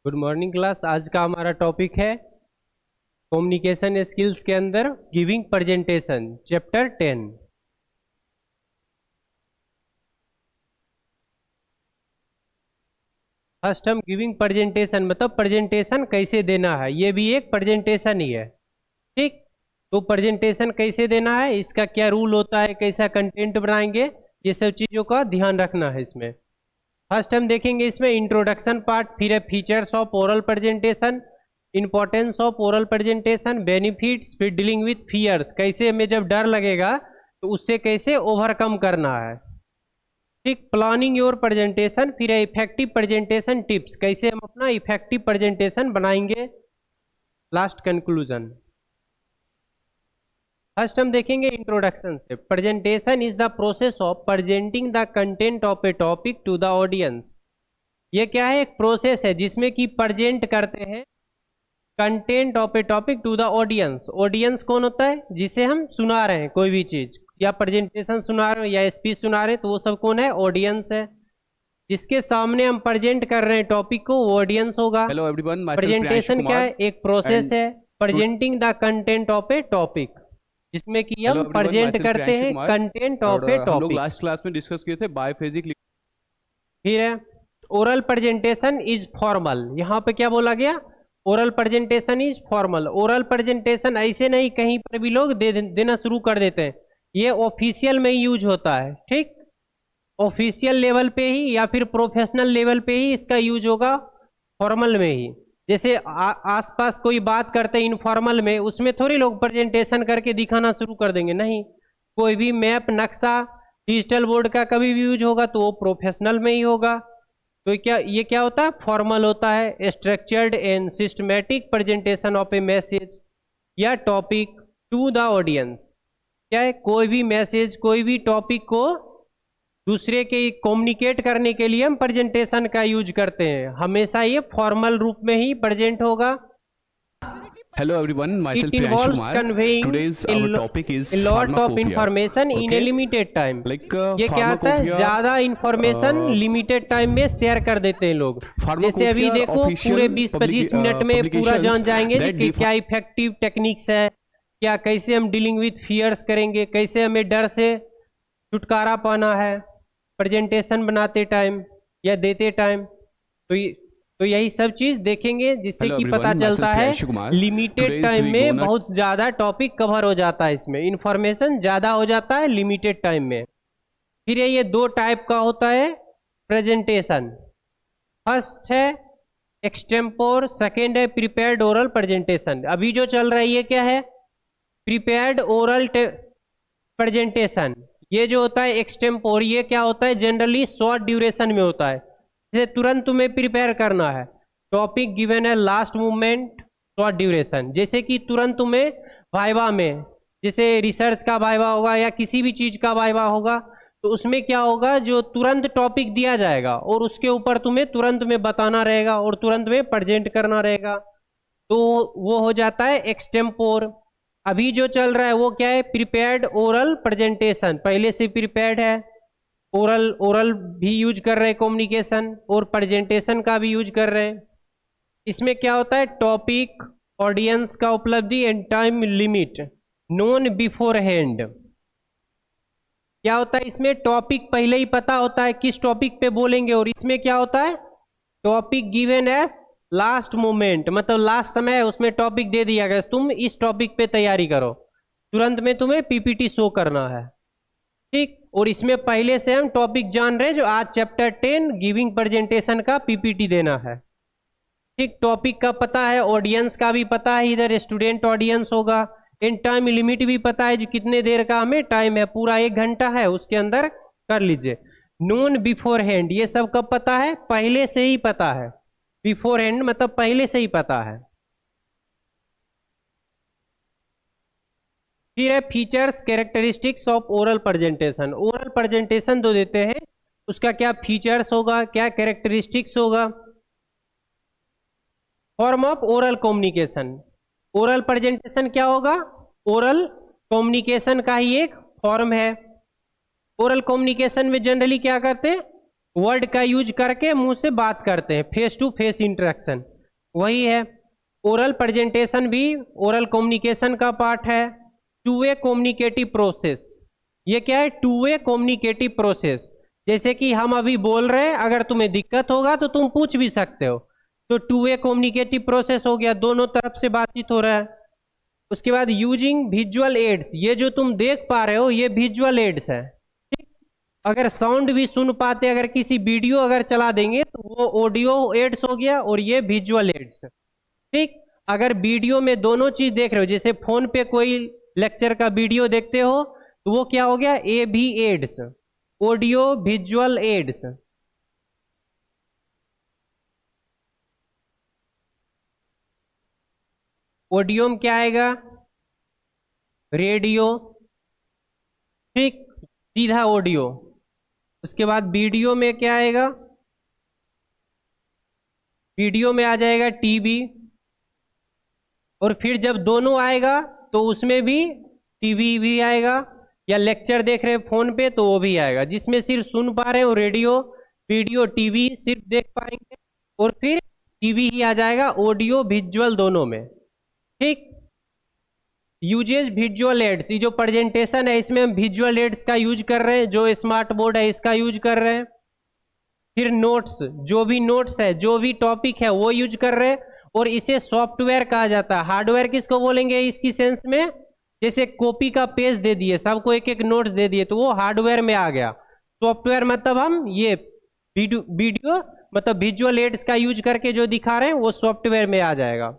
Good morning class. आज का हमारा टॉपिक है कम्युनिकेशन स्किल्स के अंदर गिविंग प्रेजेंटेशन, चैप्टर 10। फर्स्ट हम गिविंग प्रेजेंटेशन मतलब प्रेजेंटेशन कैसे देना है, ये भी एक प्रेजेंटेशन ही है। ठीक, तो प्रेजेंटेशन कैसे देना है, इसका क्या रूल होता है, कैसा कंटेंट बनाएंगे, ये सब चीज़ों का ध्यान रखना है इसमें। फर्स्ट हम देखेंगे इसमें इंट्रोडक्शन पार्ट, फिर है features of oral presentation, importance of oral presentation, benefits, फिर डीलिंग विथ फियर्स, कैसे हमें जब डर लगेगा तो उससे कैसे ओवरकम करना है। ठीक, प्लानिंग योर प्रेजेंटेशन, फिर है इफेक्टिव प्रेजेंटेशन टिप्स, कैसे हम अपना इफेक्टिव प्रेजेंटेशन बनाएंगे। Last conclusion. फर्स्ट हम देखेंगे इंट्रोडक्शन से। Presentation is the process of presenting the content of a topic to the audience. ये क्या है, एक प्रोसेस है जिसमें कि प्रेजेंट करते हैं content of a topic to the audience. Audience कौन होता है, जिसे हम सुना रहे हैं कोई भी चीज, या प्रेजेंटेशन सुना रहे हैं या स्पीच सुना रहे हैं, तो वो सब कौन है, ऑडियंस है। जिसके सामने हम प्रेजेंट कर रहे हैं टॉपिक को, वो ऑडियंस होगा। हेलो एवरीवन, प्रेजेंटेशन क्या है, एक प्रोसेस है presenting the content of a topic, जिसमें कि हम प्रेजेंट करते हैं कंटेंट ऑफ ए टॉपिक। हम लोग लास्ट क्लास में डिस्कस किए थे बायफेजिक। फिर है ओरल प्रेजेंटेशन इज फॉर्मल। यहाँ पे क्या बोला गया, oral presentation is formal. Oral presentation ऐसे नहीं कहीं पर भी लोग देना शुरू कर देते हैं, ये ऑफिशियल में ही यूज होता है। ठीक, ऑफिशियल लेवल पे ही या फिर प्रोफेशनल लेवल पे ही इसका यूज होगा, फॉर्मल में ही। जैसे आसपास कोई बात करते हैं इनफॉर्मल में, उसमें थोड़ी लोग प्रेजेंटेशन करके दिखाना शुरू कर देंगे, नहीं। कोई भी मैप, नक्शा, डिजिटल बोर्ड का कभी भी यूज होगा तो वो प्रोफेशनल में ही होगा। तो ये क्या होता है, फॉर्मल होता है। Structured and systematic presentation of A message या टॉपिक टू द ऑडियंस। क्या है, कोई भी मैसेज, कोई भी टॉपिक को दूसरे के कम्युनिकेट करने के लिए हम प्रेजेंटेशन का यूज करते हैं। हमेशा ये फॉर्मल रूप में ही प्रेजेंट होगा। Hello everyone, It involves conveying a lot of information in a limited time. ये क्या आता है, ज्यादा इंफॉर्मेशन लिमिटेड टाइम में शेयर कर देते हैं लोग। जैसे अभी देखो, पूरे 20-25 मिनट में पूरा जान जाएंगे कि क्या इफेक्टिव टेक्निक्स है, क्या कैसे हम डीलिंग विथ फियर्स करेंगे, कैसे हमें डर से छुटकारा पाना है प्रेजेंटेशन बनाते टाइम या देते टाइम। तो यही सब चीज देखेंगे, जिससे कि पता चलता है लिमिटेड टाइम में बहुत ज्यादा टॉपिक कवर हो जाता है, इसमें इंफॉर्मेशन ज्यादा हो जाता है लिमिटेड टाइम में। फिर ये दो टाइप का होता है प्रेजेंटेशन। फर्स्ट है एक्सटेम्पोर, सेकेंड है प्रिपेयर्ड ओरल प्रेजेंटेशन। अभी जो चल रही है क्या है, प्रिपेयर्ड ओरल प्रेजेंटेशन। ये जो होता है एक्सटेम्पोर, ये क्या होता है, जनरली शॉर्ट ड्यूरेशन में होता है, जैसे तुरंत तुम्हें प्रिपेयर करना है, टॉपिक गिवन है लास्ट मूवमेंट, शॉर्ट ड्यूरेशन। जैसे कि तुरंत तुम्हें वाइवा में, जैसे रिसर्च का वाइवा होगा या किसी भी चीज का वाइवा होगा, तो उसमें क्या होगा, जो तुरंत टॉपिक दिया जाएगा और उसके ऊपर तुम्हें तुरंत में बताना रहेगा और तुरंत में प्रेजेंट करना रहेगा, तो वो हो जाता है एक्सटेम्पोर। अभी जो चल रहा है वो क्या है, प्रिपेयर्ड ओरल प्रेजेंटेशन। पहले से प्रिपेयर्ड है, ओरल भी यूज कर रहे हैं कम्युनिकेशन, और प्रेजेंटेशन का भी यूज कर रहे हैं। इसमें क्या होता है, टॉपिक, ऑडियंस का उपलब्धि and time limit known before hand. क्या होता है, इसमें टॉपिक पहले ही पता होता है किस टॉपिक पे बोलेंगे, और इसमें क्या होता है, topic given as last moment, मतलब लास्ट समय है, उसमें टॉपिक दे दिया गया, तुम इस टॉपिक पे तैयारी करो, तुरंत में तुम्हें पीपीटी शो करना है। ठीक, और इसमें पहले से हम टॉपिक जान रहे हैं, जो आज चैप्टर 10 गिविंग प्रेजेंटेशन का पीपीटी देना है। ठीक, टॉपिक का पता है, ऑडियंस का भी पता है, इधर स्टूडेंट ऑडियंस होगा, इन टाइम लिमिट भी पता है, जो कितने देर का हमें टाइम है, पूरा 1 घंटा है, उसके अंदर कर लीजिए। नोन बिफोर हैंड, ये सब कब पता है, पहले से ही पता है। बिफोर हैंड मतलब पहले से ही पता है। फिर है features characteristics of oral presentation. Oral presentation तो देते हैं, उसका क्या फीचर्स होगा, क्या कैरेक्टरिस्टिक्स होगा। Form of oral communication, oral presentation क्या होगा, ओरल कम्युनिकेशन का ही एक फॉर्म है। ओरल कम्युनिकेशन में जनरली क्या करते हैं, वर्ड का यूज करके मुंह से बात करते हैं, फेस टू फेस इंटरेक्शन वही है। ओरल प्रेजेंटेशन भी ओरल कम्युनिकेशन का पार्ट है। टू वे कम्युनिकेटिव प्रोसेस, ये क्या है? Two way communicative process. जैसे कि हम अभी बोल रहे हैं, अगर तुम्हें दिक्कत होगा तो तुम पूछ भी सकते हो, तो टू वे कम्युनिकेटिव प्रोसेस हो गया, दोनों तरफ से बातचीत हो रहा है। उसके बाद यूजिंग विजुअल एड्स, ये जो तुम देख पा रहे हो ये विजुअल एड्स है, ठीक? अगर साउंड भी सुन पाते, अगर किसी वीडियो अगर चला देंगे तो वो ऑडियो एड्स हो गया और ये विजुअल एड्स, ठीक? अगर वीडियो में दोनों चीज देख रहे हो, जैसे फोन पे कोई लेक्चर का वीडियो देखते हो तो वो क्या हो गया? ए भी aids, audio visual aids. Audio में क्या आएगा? रेडियो, ठीक, सीधा ऑडियो। उसके बाद वीडियो में क्या आएगा? वीडियो में आ जाएगा टीवी, और फिर जब दोनों आएगा तो उसमें भी टीवी भी आएगा, या लेक्चर देख रहे हैं फोन पे तो वो भी आएगा। जिसमें सिर्फ सुन पा रहे हो रेडियो, वीडियो, टीवी सिर्फ देख पाएंगे, और फिर टीवी ही आ जाएगा, ऑडियो विजुअल दोनों में, ठीक? यूजेज विजुअल एड्स, ये जो प्रेजेंटेशन है इसमें हम विजुअल एड्स का यूज कर रहे हैं, जो स्मार्ट बोर्ड है इसका यूज कर रहे हैं। फिर नोट्स, जो भी नोट्स है, जो भी टॉपिक है वो यूज कर रहे हैं, और इसे सॉफ्टवेयर कहा जाता है। हार्डवेयर किसको बोलेंगे इसकी सेंस में? जैसे कॉपी का पेज दे दिए, सबको एक एक नोट्स दे दिए तो वो हार्डवेयर में आ गया। सॉफ्टवेयर मतलब हम ये वीडियो मतलब विजुअल एड्स का यूज करके जो दिखा रहे हैं वो सॉफ्टवेयर में आ जाएगा।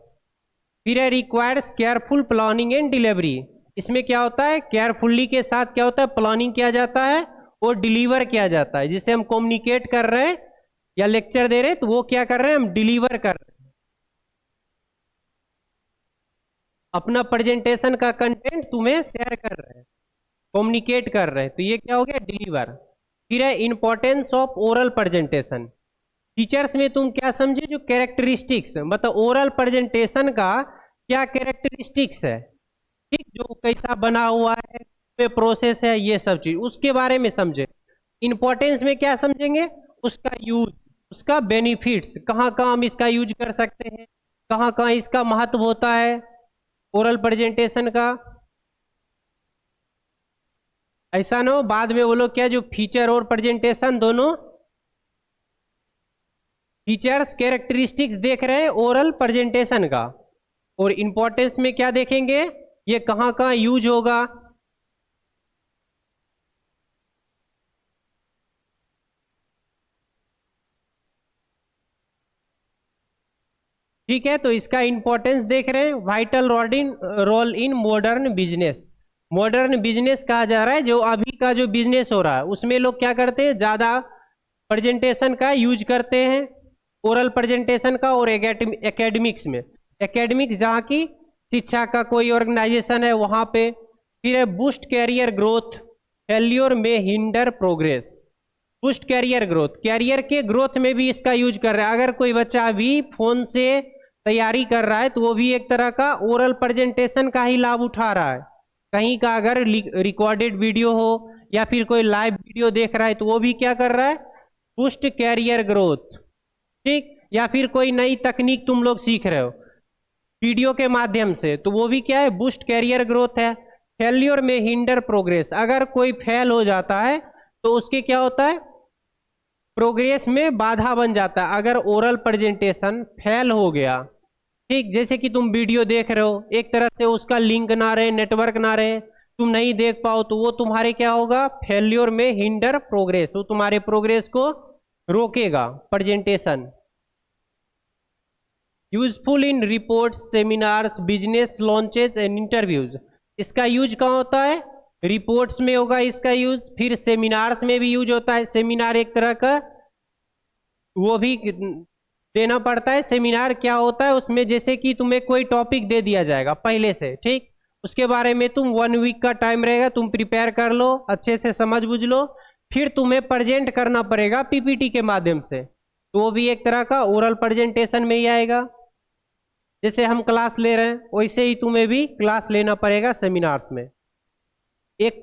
फिर है requires careful planning and delivery, इसमें क्या होता है? केयरफुल्ली के साथ क्या होता है? प्लानिंग किया जाता है और डिलीवर किया जाता है। जिसे हम कम्युनिकेट कर रहे हैं या लेक्चर दे रहे हैं तो वो क्या कर रहे हैं? हम डिलीवर कर रहे हैं, अपना प्रेजेंटेशन का कंटेंट तुम्हें शेयर कर रहे हैं, कम्युनिकेट कर रहे हैं, तो ये क्या हो गया? डिलीवर। फिर है importance of oral presentation. Teachers में तुम क्या समझे? जो कैरेक्टरिस्टिक्स, मतलब ओरल प्रेजेंटेशन का क्या कैरेक्टरिस्टिक्स है, ठीक? जो कैसा बना हुआ है, प्रोसेस है, ये सब चीज उसके बारे में समझे। इंपॉर्टेंस में क्या समझेंगे? उसका यूज, उसका बेनिफिट्स, कहाँ कहाँ हम इसका यूज कर सकते हैं, कहाँ कहाँ इसका महत्व होता है ओरल प्रेजेंटेशन का। ऐसा ना हो बाद में वो लोग क्या, जो फीचर और प्रेजेंटेशन दोनों फीचर्स कैरेक्टरिस्टिक्स देख रहे हैं ओरल प्रेजेंटेशन का, और इंपॉर्टेंस में क्या देखेंगे? ये कहाँ कहाँ यूज होगा। ठीक है, तो इसका इंपॉर्टेंस देख रहे हैं। Vital role in modern business, modern business कहा जा रहा है, जो अभी का जो बिजनेस हो रहा है उसमें लोग क्या करते हैं? ज्यादा प्रेजेंटेशन का यूज करते हैं, ओरल प्रेजेंटेशन का। और एकेडमिक्स में, एकेडमिक जहाँ की शिक्षा का कोई ऑर्गेनाइजेशन है वहाँ पे। फिर है बूस्ट कैरियर ग्रोथ, फेल्योर में hinder progress. Boost career growth, career के ग्रोथ में भी इसका यूज कर रहा है। अगर कोई बच्चा अभी फोन से तैयारी कर रहा है तो वो भी एक तरह का ओरल प्रेजेंटेशन का ही लाभ उठा रहा है। कहीं का अगर रिकॉर्डेड वीडियो हो या फिर कोई लाइव वीडियो देख रहा है तो वो भी क्या कर रहा है? बूस्ट कैरियर ग्रोथ, ठीक? या फिर कोई नई तकनीक तुम लोग सीख रहे हो वीडियो के माध्यम से, तो वो भी क्या है? बूस्ट कैरियर ग्रोथ है। फेल्योर में हिंडर प्रोग्रेस, अगर कोई फेल हो जाता है तो उसके क्या होता है? प्रोग्रेस में बाधा बन जाता है। अगर ओरल प्रेजेंटेशन फेल हो गया, ठीक, जैसे कि तुम वीडियो देख रहे हो, एक तरह से उसका लिंक ना रहे, नेटवर्क ना रहे, तुम नहीं देख पाओ, तो वो तुम्हारे क्या होगा? फेल्योर में हिंडर प्रोग्रेस, तो तुम्हारे प्रोग्रेस को रोकेगा presentation. Useful in report, seminars, business launches and interviews, इसका यूज कहाँ होता है? रिपोर्ट्स में होगा इसका यूज। फिर सेमिनार्स में भी यूज होता है, सेमिनार एक तरह का वो भी देना पड़ता है। सेमिनार क्या होता है? उसमें जैसे कि तुम्हें कोई टॉपिक दे दिया जाएगा पहले से, ठीक, उसके बारे में तुम 1 वीक का टाइम रहेगा, तुम प्रिपेयर कर लो, अच्छे से समझ बुझ लो, फिर तुम्हें प्रेजेंट करना पड़ेगा पीपीटी के माध्यम से, तो वो भी एक तरह का ओरल प्रेजेंटेशन में ही आएगा। जैसे हम क्लास ले रहे हैं वैसे ही तुम्हें भी क्लास लेना पड़ेगा सेमिनार्स में, एक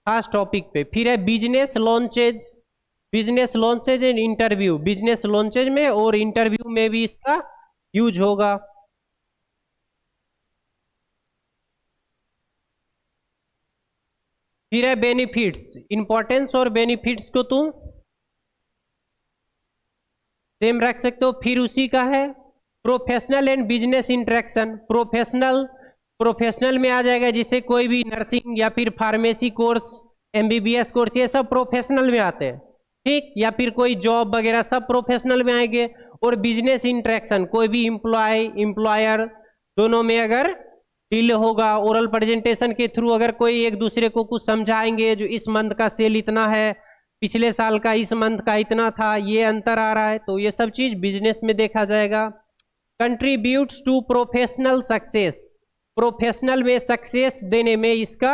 खास टॉपिक पे। फिर है business launches, business launches and interview, business launches में और इंटरव्यू में भी इसका यूज होगा। फिर है बेनिफिट्स, इंपॉर्टेंस और बेनिफिट्स को तुम सेम रख सकते हो। फिर उसी का है professional and business interaction, professional में आ जाएगा, जिसे कोई भी नर्सिंग या फिर फार्मेसी कोर्स, एमबीबीएस कोर्स, ये सब प्रोफेशनल में आते हैं, ठीक, या फिर कोई जॉब वगैरह सब प्रोफेशनल में आएंगे। और बिजनेस इंटरेक्शन, कोई भी एम्प्लॉयर दोनों में अगर डील होगा, ओरल प्रेजेंटेशन के थ्रू अगर कोई एक दूसरे को कुछ समझाएंगे, जो इस मंथ का सेल इतना है, पिछले साल का इस मंथ का इतना था, ये अंतर आ रहा है, तो ये सब चीज बिजनेस में देखा जाएगा। Contributes to professional success, professional में सक्सेस देने में इसका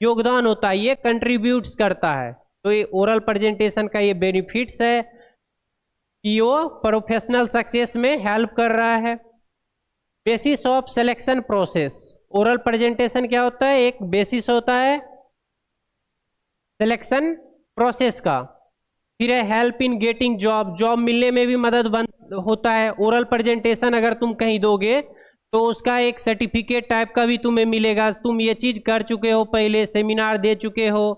योगदान होता है, ये कंट्रीब्यूट्स करता है। तो ये ओरल प्रेजेंटेशन का ये बेनिफिट्स है कि वो प्रोफेशनल सक्सेस में हेल्प कर रहा है। Basis of selection process, oral presentation क्या होता है, एक बेसिस होता है सिलेक्शन प्रोसेस का। फिर है help in getting job, job मिलने में भी मदद होता है। ओरल प्रेजेंटेशन अगर तुम कहीं दोगे तो उसका एक सर्टिफिकेट टाइप का भी तुम्हें मिलेगा, तुम ये चीज कर चुके हो, पहले सेमिनार दे चुके हो,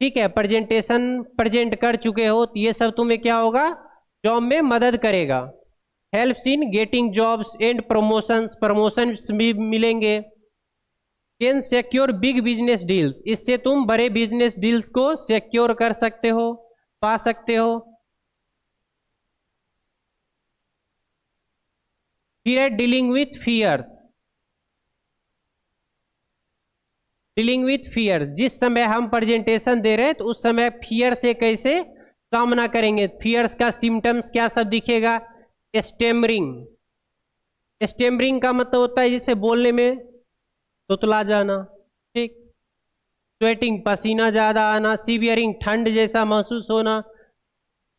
ठीक है, प्रेजेंटेशन प्रेजेंट कर चुके हो, तो ये सब तुम्हें क्या होगा, जॉब में मदद करेगा। Helps in getting jobs and promotions, promotions भी मिलेंगे। Can secure big business deals, इससे तुम बड़े बिजनेस डील्स को सिक्योर कर सकते हो, पा सकते हो। फिर है dealing with fears, dealing with fears, जिस समय हम प्रेजेंटेशन दे रहे हैं तो उस समय फियर से कैसे सामना करेंगे, फियर्स का सिम्टम्स क्या सब दिखेगा। स्टेमरिंग, स्टेमरिंग का मतलब होता है जिसे बोलने में तुतला जाना, ठीक, स्वेटिंग पसीना ज्यादा आना, सीवियरिंग ठंड जैसा महसूस होना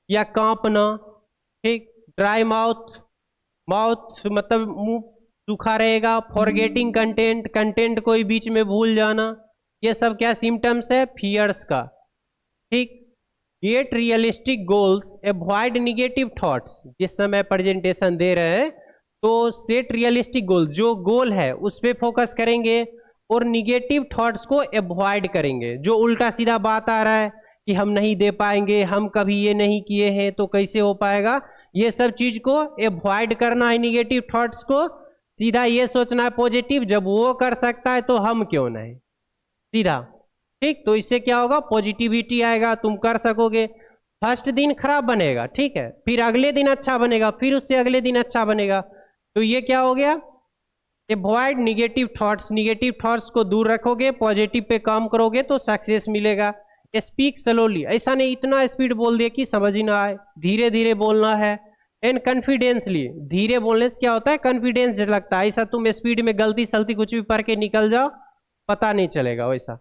या कांपना, ठीक, ड्राई माउथ, माउथ मतलब मुंह सूखा रहेगा। फॉरगेटिंग कंटेंट, कंटेंट कोई बीच में भूल जाना, ये सब क्या सिम्टम्स है फियर्स का, ठीक। Get realistic goals, avoid negative thoughts, जिस समय प्रेजेंटेशन दे रहे हैं तो सेट रियलिस्टिक गोल, जो गोल है उस पर फोकस करेंगे और निगेटिव थॉट्स को अवॉइड करेंगे। जो उल्टा सीधा बात आ रहा है कि हम नहीं दे पाएंगे, हम कभी ये नहीं किए हैं तो कैसे हो पाएगा, ये सब चीज को अवॉइड करना है। निगेटिव थॉट्स को सीधा ये सोचना है पॉजिटिव, जब वो कर सकता है तो हम क्यों नहीं, सीधा, ठीक। तो इससे क्या होगा, पॉजिटिविटी आएगा, तुम कर सकोगे। फर्स्ट दिन खराब बनेगा, ठीक है, फिर अगले दिन अच्छा बनेगा, फिर उससे अगले दिन अच्छा बनेगा। तो ये क्या हो गया, avoid negative thoughts, negative thoughts को दूर रखोगे, पॉजिटिव पे काम करोगे तो सक्सेस मिलेगा। स्पीक स्लोली, ऐसा नहीं इतना स्पीड बोल दिया कि समझ ही ना आए, धीरे धीरे बोलना है। एंड कॉन्फिडेंसली, धीरे बोलने से क्या होता है, कॉन्फिडेंस लगता है, ऐसा तुम स्पीड में गलती सलती कुछ भी पढ़ के निकल जाओ पता नहीं चलेगा वैसा।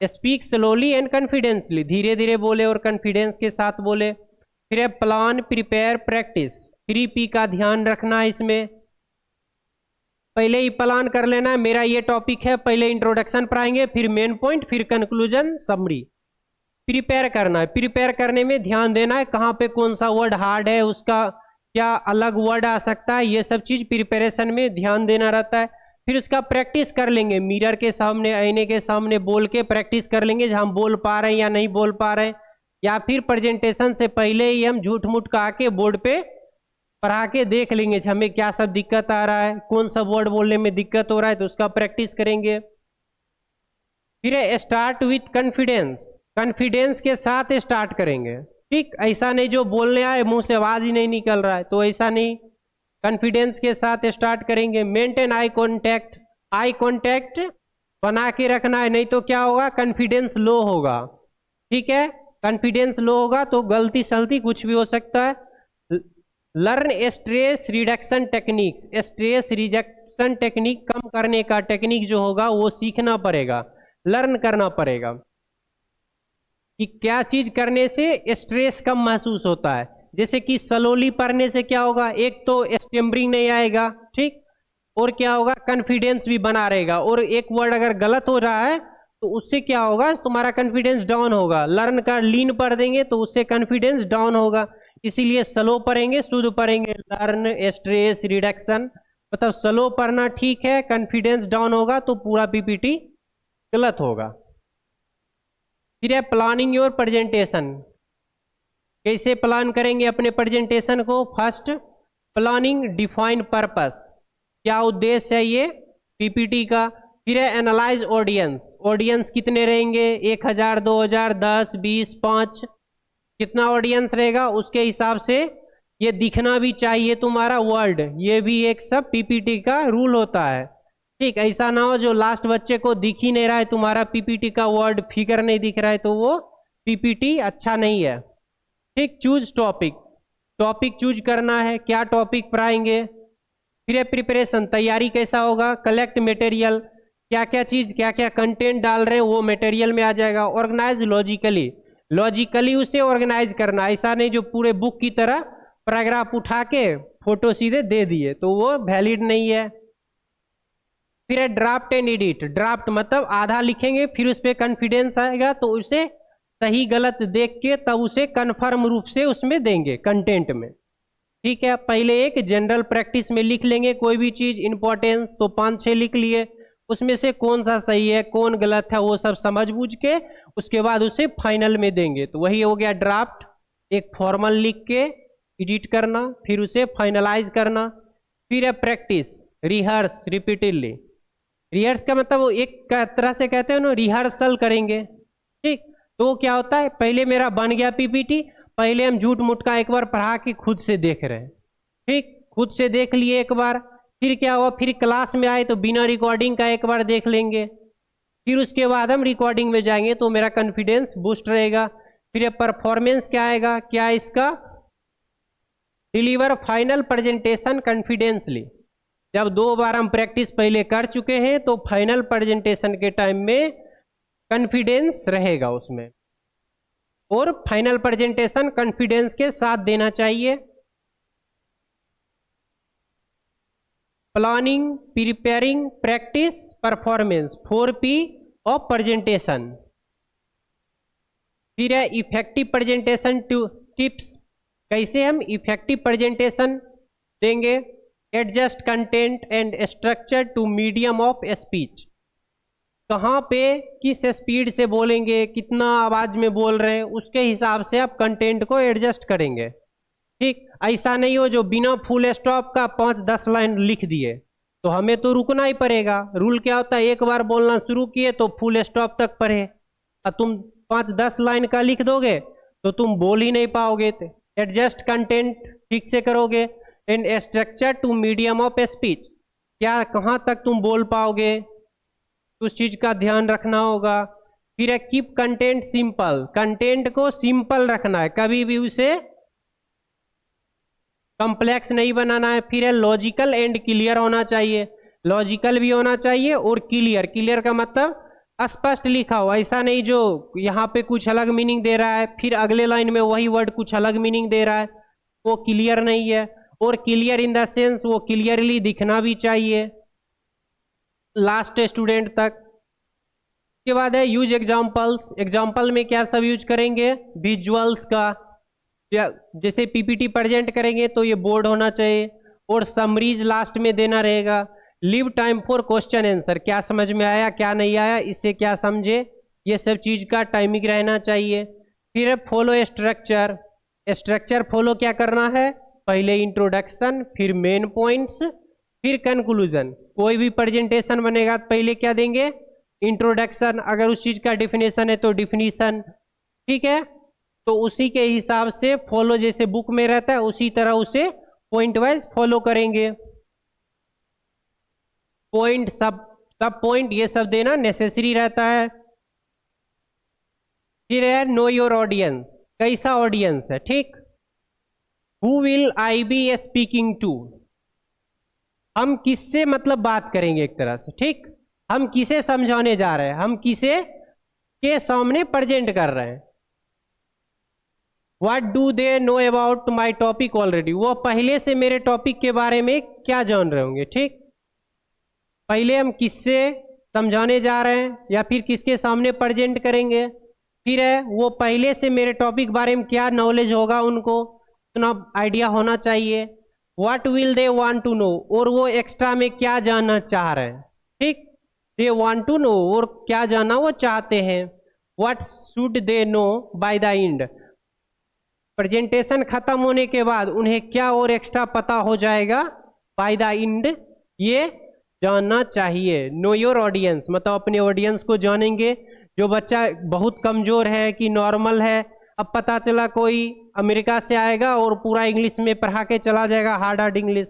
स्पीक स्लोली एंड कॉन्फिडेंसली, धीरे धीरे बोले और कॉन्फिडेंस के साथ बोले। फिर है प्लान, प्रिपेयर, प्रैक्टिस, 3P का ध्यान रखना है इसमें। पहले ही प्लान कर लेना है, मेरा ये टॉपिक है, पहले इंट्रोडक्शन पढ़ाएंगे, फिर मेन पॉइंट, फिर कंक्लूजन, समरी। प्रिपेयर करना है, प्रिपेयर करने में ध्यान देना है, कहाँ पे कौन सा वर्ड हार्ड है, उसका क्या अलग वर्ड आ सकता है, ये सब चीज प्रिपरेशन में ध्यान देना रहता है। फिर उसका प्रैक्टिस कर लेंगे, मिरर के सामने, आईने के सामने बोल के प्रैक्टिस कर लेंगे, हम बोल पा रहे हैं या नहीं बोल पा रहे हैं, या फिर प्रेजेंटेशन से पहले ही हम झूठ मूठ का आके बोर्ड पे पढ़ा के देख लेंगे हमें क्या सब दिक्कत आ रहा है, कौन सा वर्ड बोलने में दिक्कत हो रहा है, तो उसका प्रैक्टिस करेंगे। फिर स्टार्ट विथ कॉन्फिडेंस, कॉन्फिडेंस के साथ स्टार्ट करेंगे, ठीक, ऐसा नहीं जो बोलने आए मुंह से आवाज ही नहीं निकल रहा है, तो ऐसा नहीं, कॉन्फिडेंस के साथ स्टार्ट करेंगे। Maintain eye contact, eye contact बना के रखना है, नहीं तो क्या होगा, कॉन्फिडेंस लो होगा, ठीक है, कॉन्फिडेंस लो होगा तो गलती सलती कुछ भी हो सकता है। Learn stress reduction techniques, stress reduction technique कम करने का टेक्निक जो होगा वो सीखना पड़ेगा, लर्न करना पड़ेगा कि क्या चीज करने से स्ट्रेस कम महसूस होता है। जैसे कि स्लोली पढ़ने से क्या होगा, एक तो स्टेमरिंग नहीं आएगा, ठीक, और क्या होगा, कॉन्फिडेंस भी बना रहेगा, और एक वर्ड अगर गलत हो रहा है तो उससे क्या होगा, तुम्हारा कॉन्फिडेंस डाउन होगा। लर्न कर लीन पढ़ देंगे तो उससे कॉन्फिडेंस डाउन होगा, इसीलिए स्लो पढ़ेंगे, शुद्ध पढ़ेंगे। लर्न, स्ट्रेस रिडक्शन, मतलब स्लो पढ़ना ठीक है, कॉन्फिडेंस डाउन होगा तो पूरा पीपीटी गलत होगा। फिर है प्लानिंग योर प्रेजेंटेशन। कैसे प्लान करेंगे अपने प्रेजेंटेशन को? फर्स्ट, प्लानिंग डिफाइन पर्पस, क्या उद्देश्य है ये पीपीटी का। फिर है एनालाइज ऑडियंस, ऑडियंस कितने रहेंगे, 1000, 2000, 10, 20, 5, कितना ऑडियंस रहेगा उसके हिसाब से ये दिखना भी चाहिए तुम्हारा वर्ड, ये भी एक सब पीपीटी का रूल होता है। ठीक, ऐसा ना हो जो लास्ट बच्चे को दिख ही नहीं रहा है तुम्हारा पीपीटी का वर्ड, फिगर नहीं दिख रहा है तो वो पीपीटी अच्छा नहीं है। ठीक, चूज टॉपिक, टॉपिक चूज करना है, क्या टॉपिक पढ़ाएंगे। फिर प्रिपरेशन, तैयारी कैसा होगा। कलेक्ट मटेरियल, क्या क्या चीज, क्या क्या कंटेंट डाल रहे हैं वो मटेरियल में आ जाएगा। ऑर्गेनाइज लॉजिकली, लॉजिकली उसे ऑर्गेनाइज करना, ऐसा नहीं जो पूरे बुक की तरह पैराग्राफ उठा के फोटो सीधे दे दिए तो वो वैलिड नहीं है। फिर है ड्राफ्ट एंड एडिट, ड्राफ्ट मतलब आधा लिखेंगे फिर उस पर कॉन्फिडेंस आएगा तो उसे सही गलत देख के तब उसे कन्फर्म रूप से उसमें देंगे कंटेंट में। ठीक है, पहले एक जनरल प्रैक्टिस में लिख लेंगे कोई भी चीज, इंपॉर्टेंस तो 5-6 लिख लिए, उसमें से कौन सा सही है कौन गलत है वो सब समझ बूझ के उसके बाद उसे फाइनल में देंगे। तो वही हो गया ड्राफ्ट, एक फॉर्मल लिख के एडिट करना फिर उसे फाइनलाइज करना। फिर है प्रैक्टिस, रिहर्स रिपीटेडली, रिहर्स का मतलब वो एक तरह से कहते हैं ना रिहर्सल करेंगे। ठीक, तो क्या होता है, पहले मेरा बन गया पीपीटी, पहले हम झूठ मूठ का एक बार पढ़ा के खुद से देख रहे हैं। ठीक, खुद से देख लिए एक बार, फिर क्या हुआ, फिर क्लास में आए तो बिना रिकॉर्डिंग का एक बार देख लेंगे, फिर उसके बाद हम रिकॉर्डिंग में जाएंगे तो मेरा कॉन्फिडेंस बूस्ट रहेगा। फिर परफॉर्मेंस क्या आएगा, क्या इसका, डिलीवर फाइनल प्रेजेंटेशन कॉन्फिडेंसली। जब 2 बार हम प्रैक्टिस पहले कर चुके हैं तो फाइनल प्रेजेंटेशन के टाइम में कॉन्फिडेंस रहेगा उसमें, और फाइनल प्रेजेंटेशन कॉन्फिडेंस के साथ देना चाहिए। Planning, preparing, practice, performance, 4P of presentation. फिर है इफेक्टिव प्रेजेंटेशन टिप्स, कैसे हम इफेक्टिव प्रेजेंटेशन देंगे। Adjust content and structure to medium of speech, कहाँ पे किस स्पीड से बोलेंगे, कितना आवाज में बोल रहे हैं उसके हिसाब से आप कंटेंट को एडजस्ट करेंगे। ठीक, ऐसा नहीं हो जो बिना फुल स्टॉप का 5-10 लाइन लिख दिए तो हमें तो रुकना ही पड़ेगा। रूल क्या होता है, एक बार बोलना शुरू किए तो फुल स्टॉप तक पढ़े, और तुम 5-10 लाइन का लिख दोगे तो तुम बोल ही नहीं पाओगे। एडजस्ट कंटेंट ठीक से करोगे, and structure to medium of speech, क्या कहाँ तक तुम बोल पाओगे उस चीज का ध्यान रखना होगा। फिर है कीप कंटेंट सिंपल, कंटेंट को सिंपल रखना है, कभी भी उसे कॉम्प्लेक्स नहीं बनाना है। फिर है लॉजिकल एंड क्लियर होना चाहिए, लॉजिकल भी होना चाहिए और क्लियर, क्लियर का मतलब स्पष्ट लिखा हो, ऐसा नहीं जो यहाँ पे कुछ अलग मीनिंग दे रहा है फिर अगले लाइन में वही वर्ड कुछ अलग मीनिंग दे रहा है, वो क्लियर नहीं है। और क्लियर इन द सेंस वो क्लियरली दिखना भी चाहिए लास्ट स्टूडेंट तक। के बाद है यूज एग्जाम्पल्स, एग्जाम्पल में क्या सब यूज करेंगे, विजुअल्स का, जैसे पीपीटी प्रेजेंट करेंगे तो ये बोर्ड होना चाहिए, और समरीज लास्ट में देना रहेगा। Leave time for question answer, क्या समझ में आया क्या नहीं आया, इससे क्या समझे, ये सब चीज का टाइमिंग रहना चाहिए। फिर फॉलो स्ट्रक्चर, स्ट्रक्चर फॉलो क्या करना है, पहले इंट्रोडक्शन, फिर मेन पॉइंट्स, फिर कंक्लूजन। कोई भी प्रेजेंटेशन बनेगा तो पहले क्या देंगे, इंट्रोडक्शन, अगर उस चीज का डिफिनेशन है तो डिफिनीशन। ठीक है, तो उसी के हिसाब से फॉलो, जैसे बुक में रहता है उसी तरह उसे पॉइंट वाइज फॉलो करेंगे। पॉइंट सब पॉइंट ये सब देना नेसेसरी रहता है। फिर है नो योर ऑडियंस, कैसा ऑडियंस है। ठीक, who will I be speaking to, हम किससे मतलब बात करेंगे एक तरह से। ठीक, हम किसे समझाने जा रहे हैं, हम किसे के सामने प्रेजेंट कर रहे हैं। What do they know about my topic already, वो पहले से मेरे टॉपिक के बारे में क्या जान रहे होंगे। ठीक, पहले हम किससे समझाने जा रहे हैं या फिर किसके सामने प्रेजेंट करेंगे। फिर है वो पहले से मेरे टॉपिक बारे में क्या नॉलेज होगा, उनको इतना आइडिया होना चाहिए। What will they want to know, और वो एक्स्ट्रा में क्या जानना चाह रहे हैं। ठीक, दे वांट टू नो, और क्या जानना वो चाहते हैं। What should they know by the end, presentation खत्म होने के बाद उन्हें क्या और एक्स्ट्रा पता हो जाएगा, बाय द एंड ये जानना चाहिए। नो योर ऑडियंस, मतलब अपने ऑडियंस को जानेंगे। जो बच्चा बहुत कमजोर है कि नॉर्मल है, अब पता चला कोई अमेरिका से आएगा और पूरा इंग्लिश में पढ़ा के चला जाएगा, हार्ड हार्ड इंग्लिश,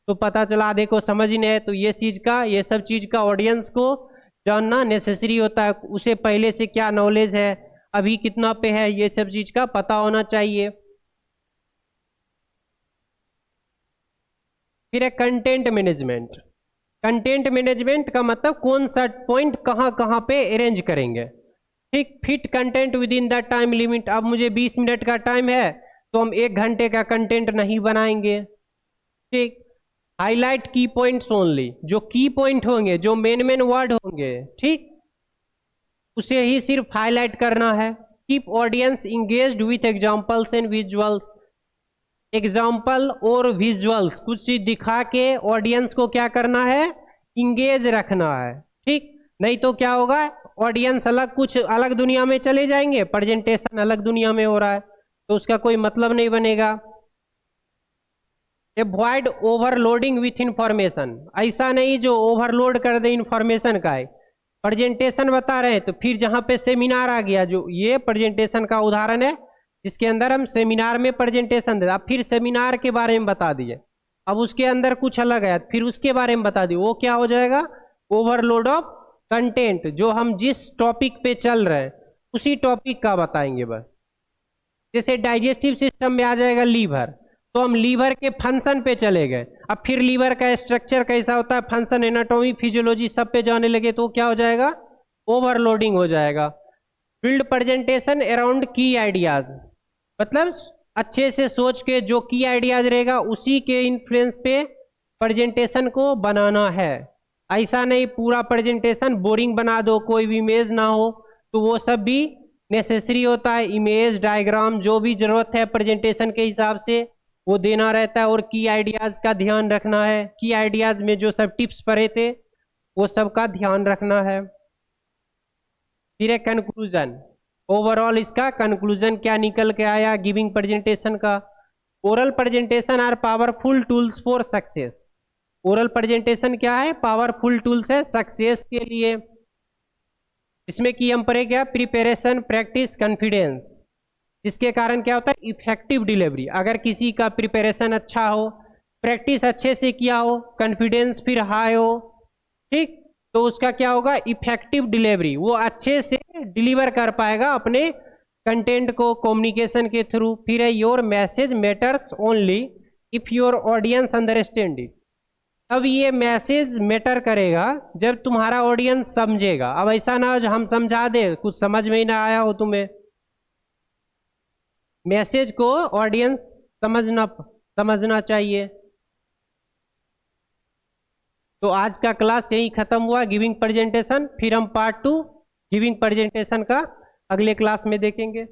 तो पता चला आधे को समझ ही नहीं है। तो ये चीज़ का, ये सब चीज़ का ऑडियंस को जानना नेसेसरी होता है। उसे पहले से क्या नॉलेज है, अभी कितना पे है, ये सब चीज़ का पता होना चाहिए। फिर है कंटेंट मैनेजमेंट। कंटेंट मैनेजमेंट का मतलब कौन सा पॉइंट कहाँ कहाँ पे अरेंज करेंगे। ठीक, fit content with in the time limit. अब मुझे 20 मिनट का टाइम है तो हम 1 घंटे का कंटेंट नहीं बनाएंगे। ठीक, हाईलाइट की पॉइंट्स ओनली, जो की पॉइंट होंगे, जो मेन वर्ड होंगे, ठीक, उसे ही सिर्फ हाईलाइट करना है। Keep audience engaged with examples and visuals. Example और विजुअल्स, कुछ चीज दिखा के ऑडियंस को क्या करना है, इंगेज रखना है। ठीक, नहीं तो क्या होगा, ऑडियंस कुछ अलग दुनिया में चले जाएंगे, प्रेजेंटेशन अलग दुनिया में हो रहा है, तो उसका कोई मतलब नहीं बनेगा। अवॉइड ओवरलोडिंग विथ इंफॉर्मेशन, ऐसा नहीं जो ओवरलोड कर दे इंफॉर्मेशन का है। प्रेजेंटेशन बता रहे हैं तो फिर जहां पे सेमिनार आ गया, जो ये प्रेजेंटेशन का उदाहरण है जिसके अंदर हम सेमिनार में प्रेजेंटेशन दे, अब फिर सेमिनार के बारे में बता दिए, अब उसके अंदर कुछ अलग है फिर उसके बारे में बता दिए, वो क्या हो जाएगा, ओवरलोड ऑफ कंटेंट। जो हम जिस टॉपिक पे चल रहे हैं उसी टॉपिक का बताएंगे बस। जैसे डाइजेस्टिव सिस्टम में आ जाएगा लीवर, तो हम लीवर के फंक्शन पे चले गए, अब फिर लीवर का स्ट्रक्चर कैसा होता है, फंक्शन, एनाटॉमी, फिजियोलॉजी सब पे जाने लगे तो क्या हो जाएगा, ओवरलोडिंग हो जाएगा। बिल्ड प्रेजेंटेशन अराउंड की आइडियाज, मतलब अच्छे से सोच के जो की आइडियाज रहेगा उसी के इन्फ्लुएंस पे प्रेजेंटेशन को बनाना है। ऐसा नहीं पूरा प्रेजेंटेशन बोरिंग बना दो, कोई भी इमेज ना हो, तो वो सब भी नेसेसरी होता है। इमेज, डायग्राम, जो भी जरूरत है प्रेजेंटेशन के हिसाब से वो देना रहता है। और की आइडियाज का ध्यान रखना है, की आइडियाज में जो सब टिप्स पढ़े थे वो सब का ध्यान रखना है। फिर है कंक्लूजन, ओवरऑल इसका कंक्लूजन क्या निकल के आया गिविंग प्रेजेंटेशन का। Oral presentation are powerful tools for success. Oral presentation क्या है, पावरफुल टूल्स है सक्सेस के लिए। इसमें कि हम पढ़े क्या, प्रिपरेशन, प्रैक्टिस, कॉन्फिडेंस, जिसके कारण क्या होता है, इफेक्टिव डिलीवरी। अगर किसी का प्रिपरेशन अच्छा हो, प्रैक्टिस अच्छे से किया हो, कॉन्फिडेंस फिर हाई हो, ठीक, तो उसका क्या होगा, इफेक्टिव डिलीवरी, वो अच्छे से डिलीवर कर पाएगा अपने कंटेंट को कम्युनिकेशन के थ्रू। फिर है your message matters only if your audience understand it. अब ये मैसेज मैटर करेगा जब तुम्हारा ऑडियंस समझेगा। अब ऐसा ना हो जो हम समझा दे कुछ समझ में ही ना आया हो तुम्हें, मैसेज को ऑडियंस समझना चाहिए। तो आज का क्लास यही खत्म हुआ, गिविंग प्रेजेंटेशन। फिर हम पार्ट 2 गिविंग प्रेजेंटेशन का अगले क्लास में देखेंगे।